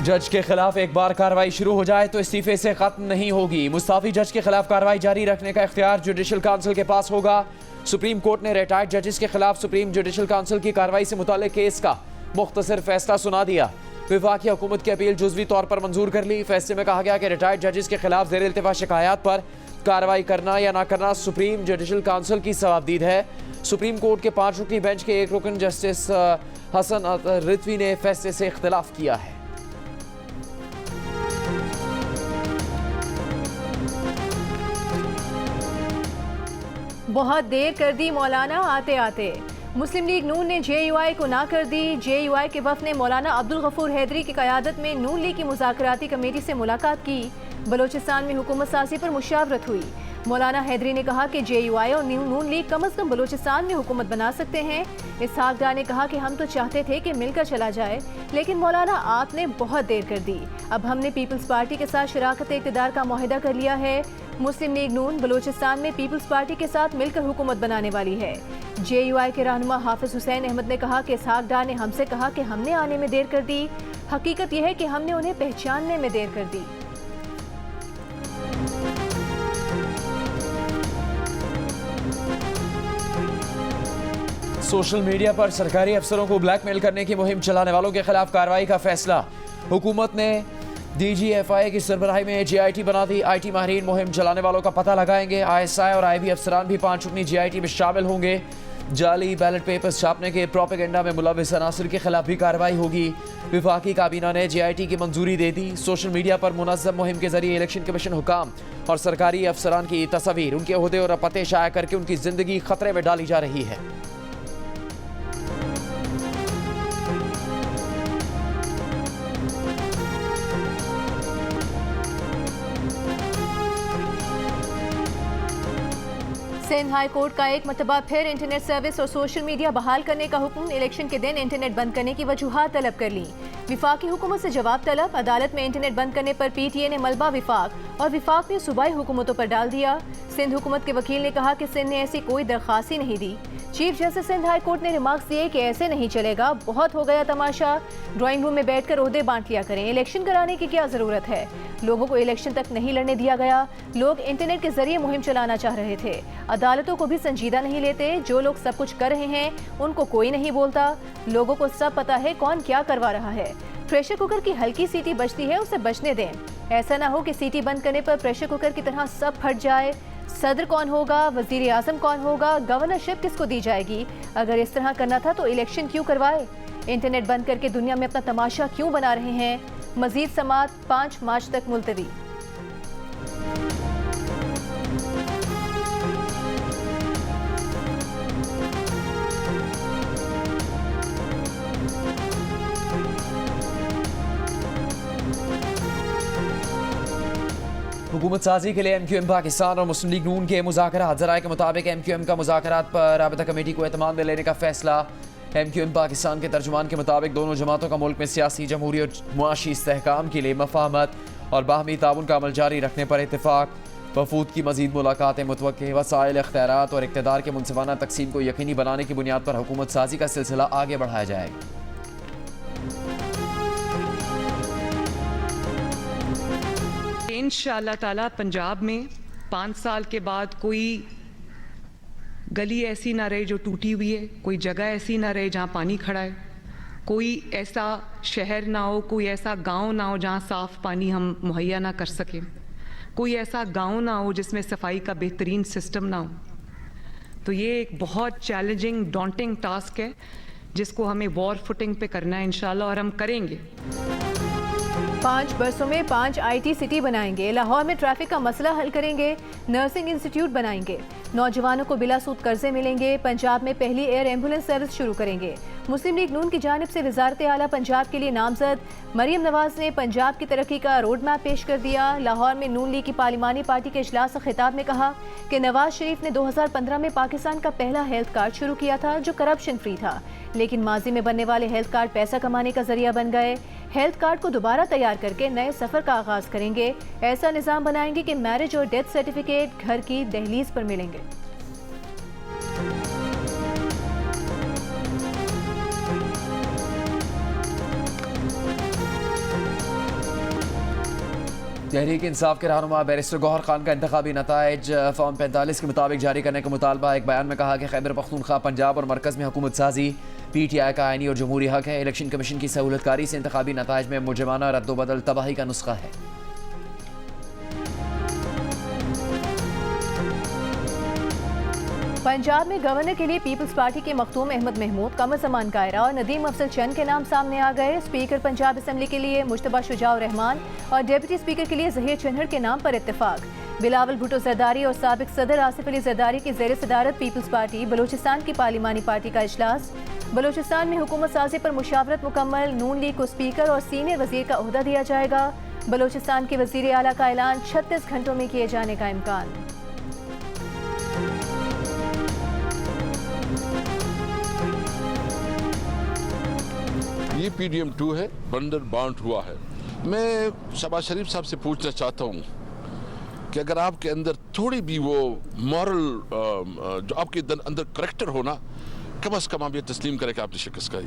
जज के खिलाफ एक बार कार्रवाई शुरू हो जाए तो इस्तीफे से खत्म नहीं होगी। मुस्ताफी जज के खिलाफ कार्रवाई जारी रखने का इख्तियार जुडिशल काउंसिल के पास होगा। सुप्रीम कोर्ट ने रिटायर्ड जजेस के खिलाफ सुप्रीम जुडिशल काउंसिल की कार्रवाई से मुताल्लिक केस का मुख्तसर फैसला सुना दिया। वफाकी हुकूमत की अपील जुज़वी तौर पर मंजूर कर ली। फैसले में कहा गया कि रिटायर्ड जजेस के खिलाफ ज़ेर इल्तिफा शिकायत पर कार्रवाई करना या ना करना सुप्रीम जुडिशल काउंसिल की सवाबदीद है। सुप्रीम कोर्ट के 5 रुकनी बेंच के 1 रुकन जस्टिस हसन रिजवी ने फैसले से इख्तिलाफ किया है। बहुत देर कर दी मौलाना आते आते। मुस्लिम लीग नून ने JUI को ना कर दी। JUI के वफ़द ने मौलाना अब्दुल गफूर हैदरी की क़यादत में नून लीग की मुज़ाकराती कमेटी से मुलाकात की। बलोचिस्तान में हुकूमत साज़ी पर मुशावरत हुई। मौलाना हैदरी ने कहा कि JUI और नून लीग कम अज़ कम बलोचिस्तान में हुकूमत बना सकते हैं। इसहाक डार ने कहा कि हम तो चाहते थे कि मिलकर चला जाए, लेकिन मौलाना आपने बहुत देर कर दी। अब हमने पीपल्स पार्टी के साथ शराकत इक़्तिदार का मुआहिदा कर लिया है। मुस्लिम लीग नून बलोचिस्तान में पीपल्स पार्टी के साथ मिलकर हुकूमत बनाने वाली है। JUI के रहनुमा हाफिज हुसैन अहमद ने कहा कि इसहाक डार ने हमसे कहा कि हमने आने में देर कर दी। हकीकत यह है कि हमने उन्हें पहचानने में देर कर दी। सोशल मीडिया पर सरकारी अफसरों को ब्लैकमेल करने की मुहिम चलाने वालों के खिलाफ कार्रवाई का फैसला। हुकूमत ने DGFI की सरबराही में JIT बना दी। IT माहिरीन मुहिम चलाने वालों का पता लगाएंगे। ISI और IB अफसरान भी 5 रुकनी JIT में शामिल होंगे। जाली बैलेट पेपर्स छापने के प्रोपेगेंडा में मुलविस अनासर के खिलाफ भी कार्रवाई होगी। वफाकी काबीना ने JIT की मंजूरी दे दी। सोशल मीडिया पर मुनज़्ज़म मुहिम के जरिए इलेक्शन कमीशन हुकाम और सरकारी अफसरान की तस्वीर, उनके ओहदे और पते शाया करके उनकी जिंदगी खतरे में डाली जा रही है। सिंध हाई कोर्ट का एक मरतबा फिर इंटरनेट सर्विस और सोशल मीडिया बहाल करने का हुक्म। इलेक्शन के दिन इंटरनेट बंद करने की वजूहात तलब कर ली। विफाक की हुकूमत से जवाब तलब। अदालत में इंटरनेट बंद करने पर PTA ने मलबा विफाक और विफाक ने सूबाई हुकूमतों पर डाल दिया। सिंध हुकूमत के वकील ने कहा कि सिंध ने ऐसी कोई दरख्वास्त ही नहीं दी। Chief justice Sindh high court ने रिमार्क्स दिए कि ऐसे नहीं चलेगा, बहुत हो गया तमाशा। ड्राइंग रूम में बैठकर ओहदे बांट लिया करें, इलेक्शन कराने की क्या जरूरत है। लोगों को इलेक्शन तक नहीं लड़ने दिया गया। लोग इंटरनेट के जरिए मुहिम चलाना चाह रहे थे। अदालतों को भी संजीदा नहीं लेते। जो लोग सब कुछ कर रहे हैं उनको कोई नहीं बोलता। लोगों को सब पता है कौन क्या करवा रहा है। प्रेशर कुकर की हल्की सीटी बचती है, उसे बचने दें। ऐसा ना हो कि सीटी बंद करने पर प्रेशर कुकर की तरह सब फट जाए। सदर कौन होगा, वजीर आजम कौन होगा, गवर्नरशिप किसको दी जाएगी। अगर इस तरह करना था तो इलेक्शन क्यों करवाए। इंटरनेट बंद करके दुनिया में अपना तमाशा क्यों बना रहे हैं। मजीद समात 5 मार्च तक मुलतवी। हुकूमत साजी के लिए MQM पाकिस्तान और मुस्लिम लीग नून के मुज़ाकरात। ज़राए के मुताबिक MQM का मुज़ाकरात पर राबता कमेटी को एतमाद में लेने का फैसला। MQM पाकिस्तान के तर्जुमान के मुताबिक दोनों जमातों का मुल्क में सियासी, जमहूरी और मुआशी इस्तेहकाम के लिए मफाहमत और बाहमी ताउन का अमल जारी रखने पर इत्तेफाक। वफूद की मजीद मुलाकातें मुतवक्किल वसाइल, इख्तियारात और इक़्तिदार के मुनसिफाना तकसीम को यकीनी बनाने की बुनियाद पर हुकूमत साजी का सिलसिला आगे बढ़ाया जाएगा। इंशाअल्लाह ताला पंजाब में 5 साल के बाद कोई गली ऐसी ना रहे जो टूटी हुई है, कोई जगह ऐसी ना रहे जहाँ पानी खड़ा है, कोई ऐसा शहर ना हो, कोई ऐसा गांव ना हो जहाँ साफ़ पानी हम मुहैया ना कर सकें, कोई ऐसा गांव ना हो जिसमें सफाई का बेहतरीन सिस्टम ना हो। तो ये एक बहुत चैलेंजिंग, डॉन्टिंग टास्क है जिसको हमें वॉर फुटिंग पे करना है इंशाअल्लाह, और हम करेंगे। 5 बरसों में 5 IT सिटी बनाएंगे। लाहौर में ट्रैफिक का मसला हल करेंगे। नर्सिंग इंस्टीट्यूट बनाएंगे। नौजवानों को बिला सूद कर्जे मिलेंगे। पंजाब में पहली एयर एम्बुलेंस सर्विस शुरू करेंगे। मुस्लिम लीग नून की जानिब से वजारत आला पंजाब के लिए नामजद मरियम नवाज ने पंजाब की तरक्की का रोड मैप पेश कर दिया। लाहौर में नून लीग की पार्लिमानी पार्टी के इजलास से खिताब में कहा कि नवाज शरीफ ने 2015 में पाकिस्तान का पहला हेल्थ कार्ड शुरू किया था जो करप्शन फ्री था, लेकिन माजी में बनने वाले हेल्थ कार्ड पैसा कमाने का जरिया बन गए। हेल्थ कार्ड को दोबारा तैयार करके नए सफर का आगाज करेंगे। ऐसा निज़ाम बनाएंगे कि मैरिज और डेथ सर्टिफिकेट घर की दहलीज पर मिलेंगे। तहरीक इंसाफ के रहनुमा बैरिस्टर गौहर खान का इंतखाबी नताइज फॉर्म 45 के मुताबिक जारी करने का मुतालबा। एक बयान में कहा कि खैबर पख्तूनख्वा, पंजाब और मरकज़ में हुकूमत साजी PTI का आइनी और जमहूरी हक है। इलेक्शन कमीशन की सहूलतकारी से इंतखाबी नताइज में मुजरमाना रद्दोबदल तबाही का नुस्खा है। पंजाब में गवर्नर के लिए पीपल्स पार्टी के मखदूम अहमद महमूद, कमर ज़मान कायरा और नदीम अफजल चंद के नाम सामने आ गए। स्पीकर पंजाब असम्बली के लिए मुश्तबा शुजाउर रहमान और डिप्टी स्पीकर के लिए ज़हीर चन्हड़ के नाम पर इत्तेफाक। बिलावल भुट्टो जरदारी और साबिक सदर आसिफ अली जरदारी की ज़ेर सदारत पीपल्स पार्टी बलूचिस्तान की पार्लिमानी पार्टी का इजलास। बलूचिस्तान में हुकूमत साजी पर मुशावरत मुकम्मल, नून लीग को स्पीकर और सीनियर वजीर का ओहदा दिया जाएगा। बलूचिस्तान के वजीर आला का ऐलान 36 घंटों में किए जाने का इम्कान। ये PDM 2 है, बंडर बाउंड हुआ है। मैं शहबाज शरीफ साहब से पूछना चाहता हूँ कि अगर आपके अंदर थोड़ी भी वो मॉरल जो आपके अंदर करैक्टर हो ना, कम से कम आप ये तस्लीम करें कि आपने शिकस्त खाई।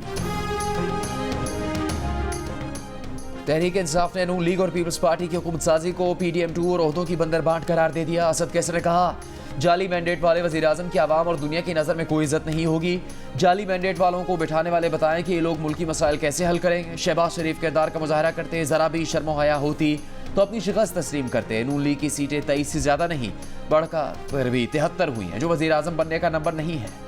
तहरीक इंसाफ ने नून लीग और पीपल्स पार्टी की हुकूमत साजी को PDM 2 और ओहदों की बंदर बांट करार दे दिया। असद कैसर ने कहा, जाली मैंडेट वाले वज़ीर आज़म की आवाम और दुनिया की नज़र में कोई इज्जत नहीं होगी। जाली मैंडेट वालों को बिठाने वाले बताएं कि ये लोग मुल्की मसाइल कैसे हल करेंगे। शहबाज शरीफ किरदार का मुजाहरा करते ज़रा भी शर्म हया होती तो अपनी शिकस्त तस्लीम करते। नून लीग की सीटें 23 से ज़्यादा नहीं, बढ़कर फिर भी 73 हुई हैं, जो वज़ीर आज़म बनने का नंबर नहीं है।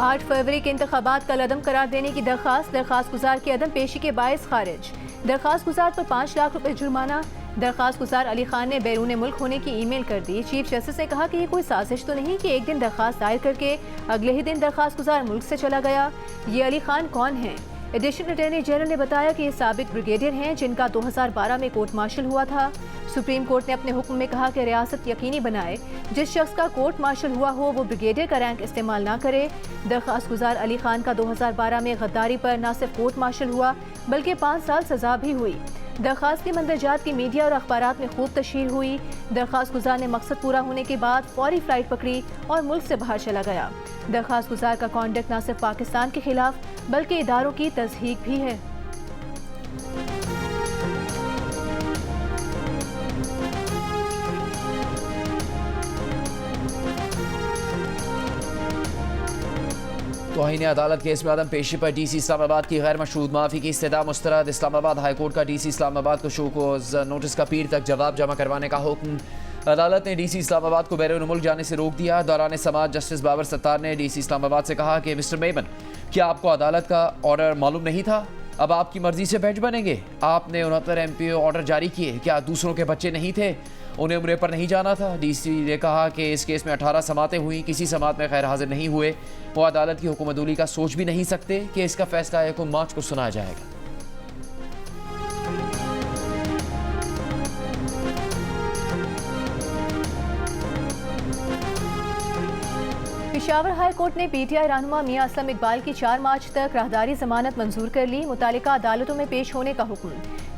आठ फरवरी के इंतखाबात कल अदम करार देने की दरख्वास्त गुजार की अदम पेशी के बायस खारिज। दरख्वास्त गुजार पर 5 लाख रुपए जुर्माना। दरख्वास्त गुजार अली खान ने बैरून मुल्क होने की ईमेल कर दी। चीफ जस्टिस ने कहा कि ये कोई साजिश तो नहीं कि एक दिन दरख्वास्त दायर करके अगले ही दिन दरख्वास्त गुजार मुल्क से चला गया। ये अली खान कौन है? एडिशनल अटॉर्नी जनरल ने बताया कि ये साबिक ब्रिगेडियर हैं जिनका 2012 में कोर्ट मार्शल हुआ था। सुप्रीम कोर्ट ने अपने हुक्म में कहा कि रियासत यकीनी बनाए जिस शख्स का कोर्ट मार्शल हुआ हो वो ब्रिगेडियर का रैंक इस्तेमाल ना करे। दरख्वास्त गुजार अली खान का 2012 में गद्दारी पर न सिर्फ कोर्ट मार्शल हुआ बल्कि 5 साल सजा भी हुई। दरख्वास्त की मंदरजात की मीडिया और अखबारात में खूब तशहीर हुई। दरख्वास्त गुजार ने मकसद पूरा होने के बाद फौरी फ्लाइट पकड़ी और मुल्क से बाहर चला गया। दरख्वास्त गुजार का कॉन्डक्ट न सिर्फ पाकिस्तान के खिलाफ बल्कि इदारों की तज़हीक भी है। तौहीन अदालत केस में आदम पेशी पर DC इस्लामाबाद की गैर मशरूत माफ़ी की इस्तदा मुस्तरद। इस्लामाबाद हाई कोर्ट का DC इस्लामाबाद को शो कोज़ नोटिस का पीर तक जवाब जमा करवाने का हुक्म। अदालत ने DC इस्लामाबाद को बैरून मुल्क जाने से रोक दिया। दौरान समाअत जस्टिस बाबर सत्तार ने DC इस्लामाबाद से कहा कि मिस्टर मेमन, क्या आपको अदालत का ऑर्डर मालूम नहीं था? अब आपकी मर्जी से बेंच बनेंगे। आपने 69 MPO ऑर्डर जारी किए, क्या दूसरों के बच्चे नहीं थे? उन्हें उम्रे पर नहीं जाना था? DC ने कहा कि इस केस में 18 समातें हुई, किसी समात में गैर हाजिर नहीं हुए। वो अदालत की हुकूमतूली का सोच भी नहीं सकते कि इसका फैसला 1 मार्च को सुनाया जाएगा। पेशावर हाई कोर्ट ने PTI रहनुमा मियां असलम इकबाल की 4 मार्च तक राहदारी जमानत मंजूर कर ली। मुतालिका अदालतों में पेश होने का हुक्म।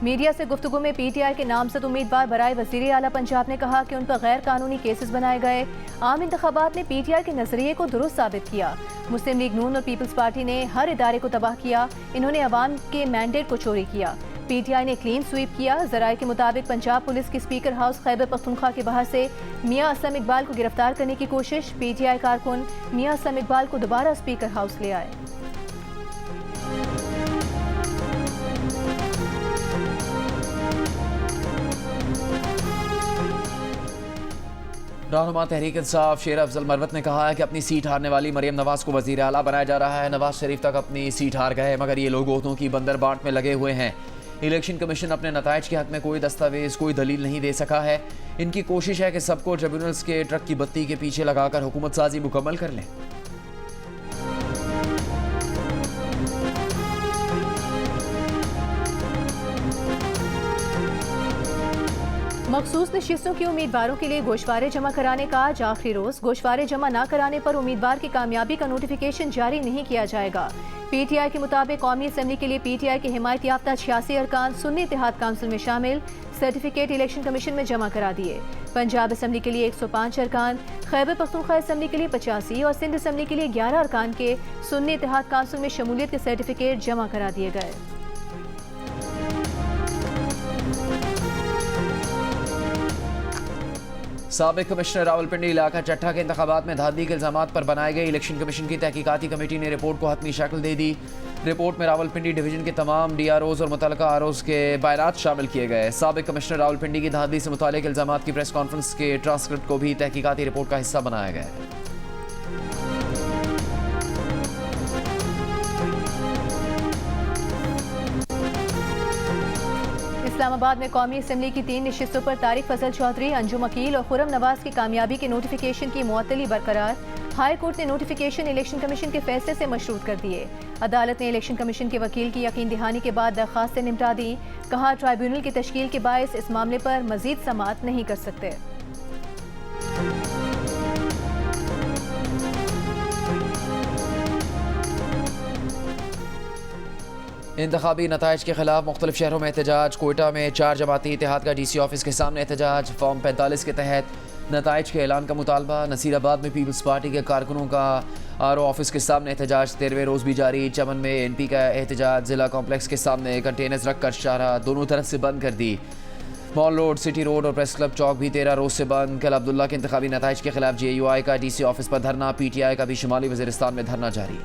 मीडिया से गुफ्तगू में PTI के नामजद उम्मीदवार बराए वजीर आला पंजाब ने कहा कि उन पर गैर कानूनी केसेस बनाए गए। आम इंतखाबात ने PTI के नजरिए को दुरुस्त साबित किया। मुस्लिम लीग नून और पीपल्स पार्टी ने हर इदारे को तबाह किया। इन्होंने अवाम के मैंडेट को चोरी किया। PTI ने क्लीन स्वीप किया। जराये के मुताबिक पंजाब पुलिस की स्पीकर हाउस खैबर पख्तूनख्वा के बाहर से मियां असलम इकबाल को गिरफ्तार करने की कोशिश। PTI कारकुन मियां असलम इकबाल को दोबारा स्पीकर हाउस ले आए। रहनुमा तहरीक इंसाफ शेर अफजल मरवत ने कहा है कि अपनी सीट हारने वाली मरियम नवाज को वजीर आला बनाया जा रहा है। नवाज शरीफ तक अपनी सीट हार गए मगर ये लोग ओहदों की बंदर बांट में लगे हुए हैं। इलेक्शन कमीशन अपने नताइज के हक में कोई दस्तावेज, कोई दलील नहीं दे सका है। इनकी कोशिश है कि सबको ट्रिब्यूनल्स के ट्रक की बत्ती के पीछे लगाकर हुकूमत साजी मुकम्मल कर लें। मखसूस नशिस्तों के उम्मीदवारों के लिए गोशवारे जमा कराने का आज आखिरी रोज। गोशवारे जमा न कराने पर उम्मीदवार की कामयाबी का नोटिफिकेशन जारी नहीं किया जाएगा। PTI के मुताबिक कौमी असम्बली के लिए PTI के हिमायत याफ्ता 86 अरकान सुन्नी इत्तेहाद काउंसिल में शामिल सर्टिफिकेट इलेक्शन कमीशन में जमा करा दिए। पंजाब असम्बली के लिए 105 अरकान, खैबर पख्तूनख्वा असम्बली के लिए 85 और सिंध असम्बली के लिए 11 अरकान के सुन्नी इत्तेहाद काउंसिल में शमूलियत के सर्टिफिकेट जमा करा दिए गए। साबिक कमिश्नर रावलपिंडी इलाका चट्ठा के इंतखाबात में धांधली के इल्जामात पर बनाए गए इलेक्शन कमीशन की तहकीकाती कमेटी ने रिपोर्ट को हतमी शक्ल दे दी। रिपोर्ट में रावलपिंडी डिवीजन के तमाम DROs और मुतल्लिका ROs के बयानात शामिल किए गए। साबिक कमिश्नर रावलपिंडी की धांधली से मुताल्लिक इल्जामात की प्रेस कॉन्फ्रेंस के ट्रांसक्रिप्ट को भी तहकीकाती रिपोर्ट का हिस्सा बनाया गया है। इस्लामाबाद में कौमी असम्बली की 3 नशिस्तों पर तारिक फजल चौधरी, अंजुम अकील और खुरम नवाज की कामयाबी के नोटिफिकेशन की मुअत्तली बरकरार। हाई कोर्ट ने नोटिफिकेशन इलेक्शन कमीशन के फैसले से मशरूत कर दिए। अदालत ने इलेक्शन कमीशन के वकील की यकीन दहानी के बाद दरखास्तें निपटा दी। कहा ट्राइब्यूनल की तश्कील के बायस इस मामले पर मजीद समाअत नहीं कर सकते। इंतखाबी नताइज के खिलाफ मुख्तलिफ शहरों में एहतजाज। कोयटा में 4 जमाती इत्तेहाद का DC ऑफिस के सामने एहतजाज। फॉर्म 45 के तहत नताइज के ऐलान का मुतालबा। नसीराबाद में पीपल्स पार्टी के कारकुनों का RO ऑफिस के सामने एहतजाज 13वें रोज़ भी जारी। चमन में NP का एहतजाज। जिला कॉम्प्लेक्स के सामने कंटेनर्स रख कर शाहरा दोनों तरफ से बंद कर दी। मॉल रोड, सिटी रोड और प्रेस क्लब चौक भी 13 रोज़ से बंद। कल अब्दुल्ला के इंतखाबी नताइज के खिलाफ JUI का DC ऑफिस पर धरना। PTI का भी शुमाली वज़ीरिस्तान में धरना जारी।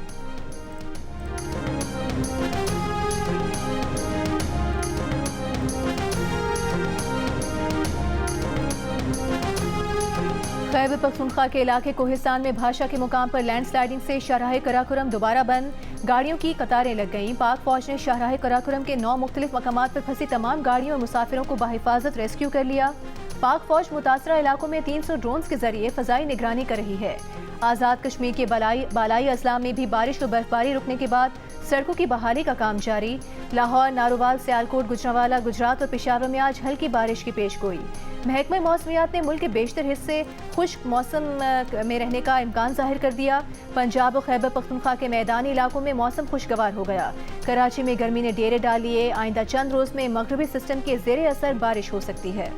खैबर पख्तूनख्वा के इलाके कोहिस्तान में भाषा के मुकाम पर लैंडस्लाइडिंग से शाहराह कराकोरम दोबारा बंद। गाड़ियों की कतारें लग गईं। पाक फौज ने शाहराह कराकोरम के 9 मुख्तलिफ मकामात पर फंसी तमाम गाड़ियों और मुसाफिरों को बाहिफाजत रेस्क्यू कर लिया। पाक फौज मुतासरा इलाकों में 300 ड्रोन्स के जरिए फ़ज़ाई निगरानी कर रही है। आज़ाद कश्मीर के बालाई अजला में भी बारिश और बर्फबारी रुकने के बाद सड़कों की बहाली का काम जारी। लाहौर, नारोवाल, सियालकोट, गुजरांवाला, गुजरात और पेशावर में आज हल्की बारिश की पेशगोई। महकमा मौसमियात ने मुल्क के बेशतर हिस्से खुश्क मौसम में रहने का इम्कान जाहिर कर दिया। पंजाब और खैबर पख्तूनख्वा के मैदानी इलाकों में मौसम खुशगवार हो गया। कराची में गर्मी ने डेरे डाल लिए। आइंदा चंद रोज़ में मगरबी सिस्टम के ज़ेरे असर बारिश हो सकती है।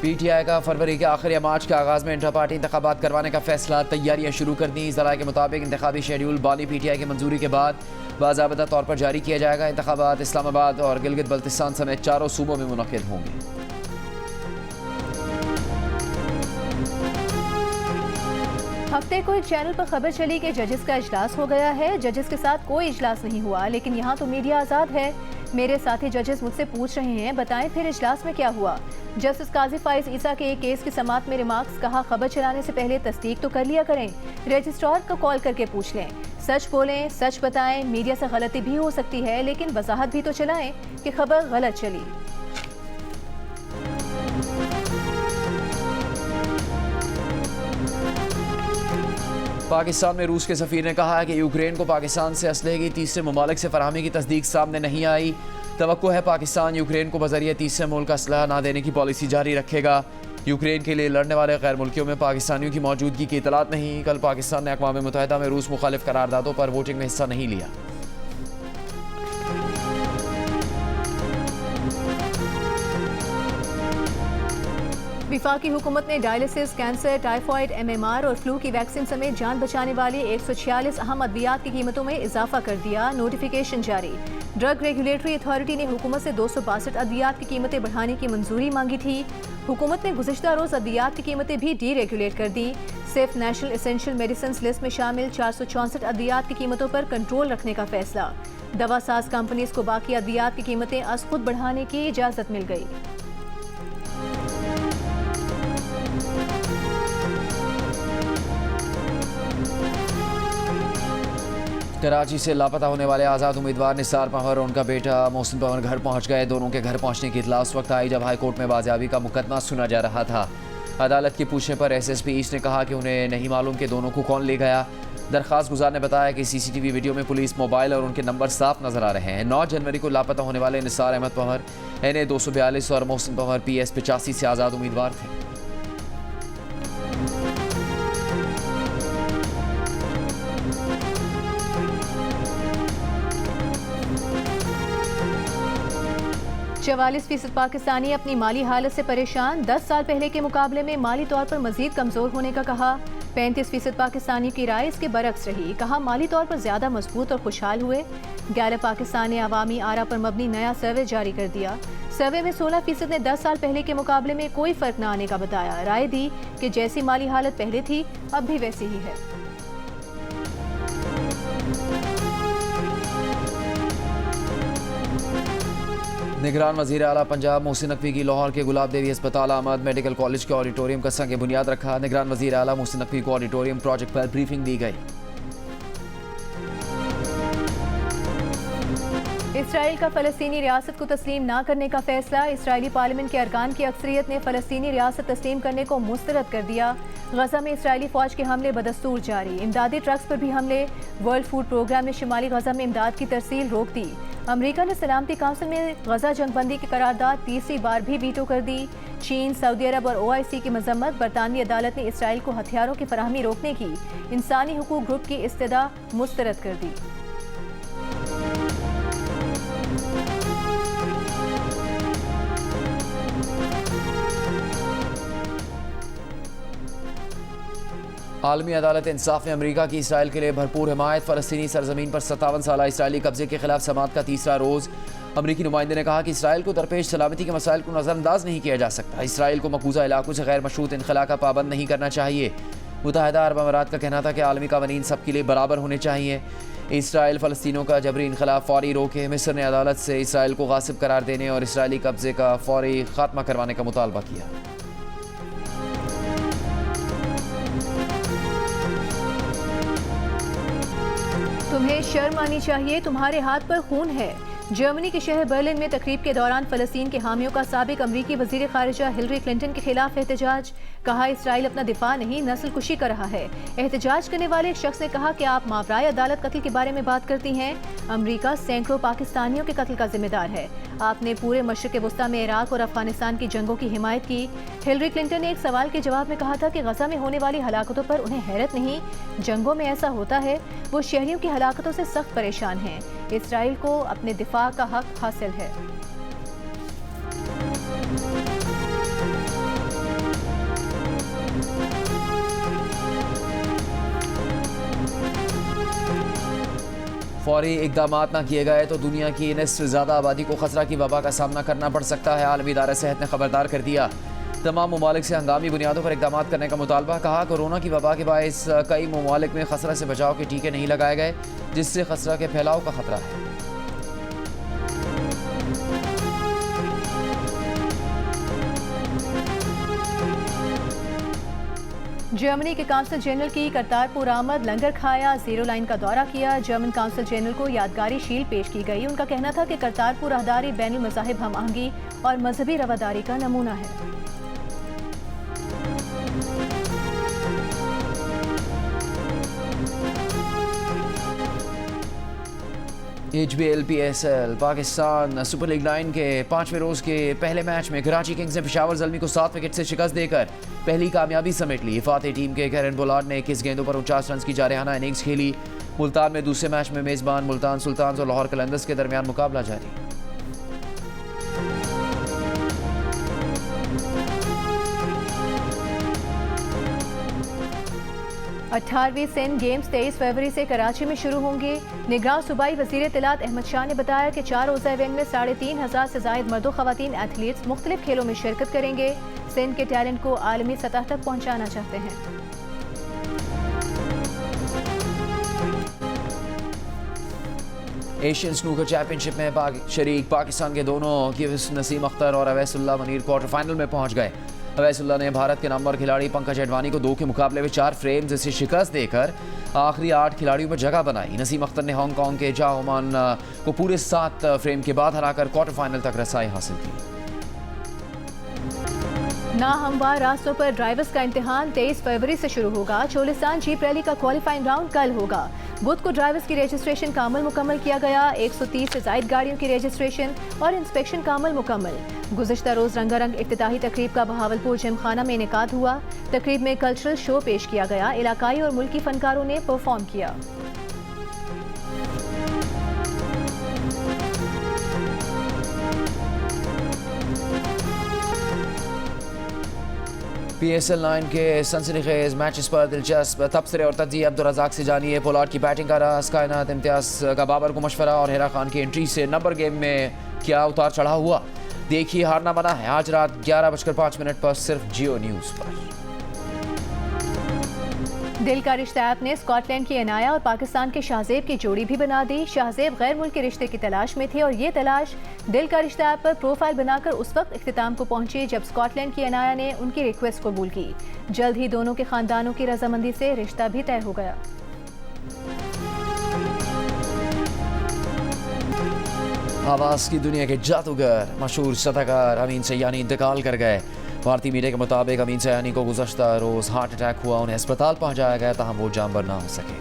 PTI का फरवरी के आखिर या मार्च के आगाज़ में इंटर पार्टी इंतखाबात करवाने का फैसला। तैयारियां शुरू कर दी। ज़राए के मुताबिक इंतखाबी शेड्यूल बानी PTI की मंजूरी के बाद बाज़ाबता तौर पर जारी किया जाएगा। इंतखाबात इस्लामाबाद और गिलगित बल्तिस्तान समेत 4 सूबों में मुनक़िद होंगे। हफ्ते को एक चैनल पर खबर चली कि जजेस का इजलास हो गया है। जजेस के साथ कोई इजलास नहीं हुआ, लेकिन यहाँ तो मीडिया आज़ाद है। मेरे साथी जजेस मुझसे पूछ रहे हैं, बताएं फिर इजलास में क्या हुआ। जस्टिस काजी फाइज ईसा के एक केस की समाअत में रिमार्क्स। कहा खबर चलाने से पहले तस्दीक तो कर लिया करें। रजिस्ट्रार को कॉल करके पूछ लें। सच बोलें, सच बताएं। मीडिया से गलती भी हो सकती है, लेकिन वजाहत भी तो चलाएं कि खबर गलत चली। पाकिस्तान में रूस के सफ़ीर ने कहा है कि यूक्रेन को पाकिस्तान से असलहे की तीसरे ममालिक से फराहमी की तस्दीक सामने नहीं आई। तवक्को है पाकिस्तान यूक्रेन को बज़रिए तीसरे मुल्क असलहा ना देने की पॉलिसी जारी रखेगा। यूक्रेन के लिए लड़ने वाले गैर मुल्कियों में पाकिस्तानियों की मौजूदगी की इतलात नहीं। कल पाकिस्तान ने अक़वाम मुत्तहिदा में रूस मुखालिफ करारदादों पर वोटिंग में हिस्सा नहीं लिया। वफाकी हुकूमत ने डायलिसिस, कैंसर, टाइफॉइड, MMR और फ्लू की वैक्सीन समेत जान बचाने वाली 146 अहम अद्वियात की कीमतों में इजाफा कर दिया। नोटिफिकेशन जारी। ड्रग रेगुलेटरी अथॉरिटी ने हुकूमत से 262 अद्वियात की कीमतें बढ़ाने की मंजूरी मांगी थी। हुकूमत ने गुज़िश्ता रोज़ अद्वियात की कीमतें भी डीरेगुलेट कर दी। सिर्फ नेशनल एसेंशियल मेडिसिन लिस्ट में शामिल 464 अद्वियात की कीमतों पर कंट्रोल रखने का फैसला। दवा साज कंपनीज को बाकी अद्वियात की कीमतें अज खुद बढ़ाने की इजाज़त मिल गई। कराची से लापता होने वाले आज़ाद उम्मीदवार निसार पंवर और उनका बेटा मोहसिन पंवर घर पहुंच गए। दोनों के घर पहुंचने की इतला उस वक्त आई जब हाई कोर्ट में बाजियाबी का मुकदमा सुना जा रहा था। अदालत के पूछने पर SSP ईस्ट ने कहा कि उन्हें नहीं मालूम कि दोनों को कौन ले गया। दरख्वास्त गुजार ने बताया कि CCTV वीडियो में पुलिस मोबाइल और उनके नंबर साफ नजर आ रहे हैं। 9 जनवरी को लापता होने वाले निसार अहमद पंवर NA 242 और मोहसिन पंवर PS 85 से आज़ाद उम्मीदवार थे। %44 पाकिस्तानी अपनी माली हालत से परेशान। 10 साल पहले के मुकाबले में माली तौर पर मजीद कमज़ोर होने का कहा। 35% पाकिस्तानी की राय इसके बरक्स रही। कहा माली तौर पर ज़्यादा मजबूत और खुशहाल हुए। गैलप पाकिस्तान ने अवामी आरा पर मबनी नया सर्वे जारी कर दिया। सर्वे में 16% ने 10 साल पहले के मुकाबले में कोई फ़र्क न आने का बताया। राय दी कि जैसी माली हालत पहले थी अब भी वैसी ही है। निगरान वज़ीर आला पंजाब मोहसिन नकवी की लाहौर के गुलाब देवी अस्पताल आमद मेडिकल कॉलेज के ऑडिटोरियम का संग बुनियाद रखा। निगरान वज़ीर आला मोहसिन नकवी को ऑडिटोरियम प्रोजेक्ट पर ब्रीफिंग दी गई। इसराइल का फ़लस्तीनी रियासत को तस्लीम ना करने का फैसला। इसराइली पार्लियामेंट के अरकान की अक्सरियत ने फ़लस्तीनी रियासत तस्लीम करने को मुस्तरद कर दिया। गजा में इसराइली फ़ौज के हमले बदस्तूर जारी। इमदादी ट्रक्स पर भी हमले। वर्ल्ड फूड प्रोग्राम ने शुमाली गजा में इमदाद की तरसील रोक दी। अमेरिका ने सलामती काउंसिल में गजा जंगबंदी की करारदाद तीसरी बार भी वीटो कर दी। चीन, सऊदी अरब और OIC की मजम्मत। बरतानवी अदालत ने इसराइल को हथियारों की फराहमी रोकने की इंसानी हुकूक ग्रुप की इस्तदा मुस्तरद कर दी। आलमी अदालत इंसाफ ने अमेरिका की इसराइल के लिए भरपूर हिमायत। फ़लस्तीनी सरजमीन पर 57 साला इसराइली कब्जे के खिलाफ समाअत का तीसरा रोज़। अमरीकी नुमाइंदे ने कहा कि इसराइल को दरपेश सलामती के मसाइल को नज़रअंदाज नहीं किया जा सकता। इसराइल को मकबूजा इलाकों से गैर मशरूत इनखला का पाबंद नहीं करना चाहिए। मुत्तहिदा अरब अमारात का कहना था कि आलमी कानून सबके लिए बराबर होने चाहिए। इसराइल फ़लस्तीनों का जबरी इनखला फौरी रोके। मिस्र ने अदालत से इसराइल को गासिब करार देने और इसराइली कब्जे का फौरी खात्मा करवाने का मुतालबा किया। तुम्हें शर्म आनी चाहिए, तुम्हारे हाथ पर खून है। जर्मनी के शहर बर्लिन में तकरीब के दौरान फ़लस्तीन के हामियों का साबिक अमरीकी वज़ीर ख़ारिजा हिलरी क्लिंटन के खिलाफ एहतजाज। कहा इसराइल अपना दिफा नहीं नस्ल कुशी कर रहा है। एहतजाज करने वाले एक शख्स ने कहा कि आप मावराए अदालत कत्ल के बारे में बात करती हैं। अमरीका सैकड़ों पाकिस्तानियों के कत्ल का जिम्मेदार है। आपने पूरे मशरिक़ वस्ता में इराक और अफगानिस्तान की जंगों की हिमायत की। हिलरी क्लिंटन ने एक सवाल के जवाब में कहा था कि गजा में होने वाली हलाकतों पर उन्हें हैरत नहीं। जंगों में ऐसा होता है। वो शहरियों की हलाकतों से सख्त परेशान हैं। इसराइल को अपने दिफा का हक हासिल है। फौरी इकदाम न किए गए तो दुनिया की निस्फ ज़्यादा आबादी को खतरा की वबा का सामना करना पड़ सकता है। आलमी इदारा सेहत ने खबरदार कर दिया। तमाम ममालिक से हंगामी बुनियादों पर इकदाम करने का मुतालबा। कहा कोरोना की वबा के बायस कई ममालिक में खसरा से बचाव के टीके नहीं लगाए गए, जिससे खसरा के फैलाव का खतरा है। जर्मनी के काउंसिल जनरल की करतारपुर आमद। लंगर खाया, जीरो लाइन का दौरा किया। जर्मन काउंसिल जनरल को यादगारी शील्ड पेश की गई। उनका कहना था कि करतारपुर राहदारी बैनुल मज़ाहिब हम आहंगी और मजहबी रवादारी का नमूना है। HBL-PSL पाकिस्तान सुपर लीग 9 के 5वें रोज़ के पहले मैच में कराची किंग्स ने पेशावर ज़ल्मी को 7 विकेट से शिकस्त देकर पहली कामयाबी समेट ली। फातेह टीम के कैरन बुलार्ड ने 21 गेंदों पर 49 रन की जारहाना इनिंग्स खेली। मुल्तान में दूसरे मैच में मेज़बान मुल्तान सुल्तान्स और लाहौर कलंदर्स के दरमियान मुकाबला जारी। अठारहवीं सिंध गेम्स 23 फरवरी से कराची में शुरू होंगे। निगरान सूबाई वज़ीर इत्तलात अहमद शाह ने बताया कि 4 रोज़ा इवेंट में 3500 से ज़ायद मर्दों ख़वातीन एथलीट्स मुख्तलिफ खेलों में शिरकत करेंगे। सिंध के टैलेंट को आलमी सतह तक पहुँचाना चाहते हैं। एशियन स्नूकर चैंपियनशिप में शरीक पाकिस्तान के दोनों गिव्स नसीम अख्तर और अवैसुल्लाह मनीर क्वार्टर फाइनल में पहुंच गए। अवैसुल्लाह ने भारत के नंबर खिलाड़ी पंकज अडवाणी को 2 के मुकाबले में 4 फ्रेम्स से शिकस्त देकर आखिरी 8 खिलाड़ियों में जगह बनाई। नसीम अख्तर ने हांगकांग के जा ओमान को पूरे 7 फ्रेम के बाद हराकर क्वार्टर फाइनल तक रसाई हासिल की। नाहमवार रास्तों पर ड्राइवर्स का इम्तिहान 23 फरवरी से शुरू होगा। चोलिस्तान जीप रैली का क्वालिफाइंग राउंड कल होगा। बुध को ड्राइवर्स की रजिस्ट्रेशन का अमल मुकम्मल किया गया। 130 से जायद गाड़ियों की रजिस्ट्रेशन और इंस्पेक्शन का अमल मुकम्मल। गुज़िश्ता रोज रंगारंग इफ्तिताही तकरीब का बहावलपुर जिमखाना में इनेकाद हुआ। तकरीब में कल्चरल शो पेश किया गया। इलाकाई और मुल्की फनकारों ने परफॉर्म किया। PSL 9 के सनसनीखेज मैचेस पर दिलचस्प तबसरे और तज्जिए अब्दुल रज़ाक से जानिए। पोलार्ड की बैटिंग का राज, कायनात इम्तियाज का बाबर को मशवरा और हेरा खान की एंट्री से नंबर गेम में क्या उतार चढ़ाव हुआ, देखिए हारना बना है आज रात 11:05 पर सिर्फ जियो न्यूज़ पर। दिल का रिश्ता ऐप ने स्कॉटलैंड की अनाया और पाकिस्तान के शाहजेब की जोड़ी भी बना दी। शाहजेब गैर मुल्की रिश्ते की तलाश में थे और ये तलाश दिल का रिश्ता ऐप पर प्रोफाइल बनाकर उस वक्त इख्तिताम को पहुंची जब स्कॉटलैंड की अनाया ने उनकी रिक्वेस्ट कबूल की। जल्द ही दोनों के खानदानों की रजामंदी से रिश्ता भी तय हो गया। आवाज़ की दुनिया के जादूगर मशहूर सदाकार अमीन सयानी इंतकाल कर गए। भारतीय मीडिया के मुताबिक अमीन सयानी को गुज़श्ता रोज़ हार्ट अटैक हुआ, उन्हें अस्पताल पहुंचाया गया, ताहम वो जान बर ना हो सके।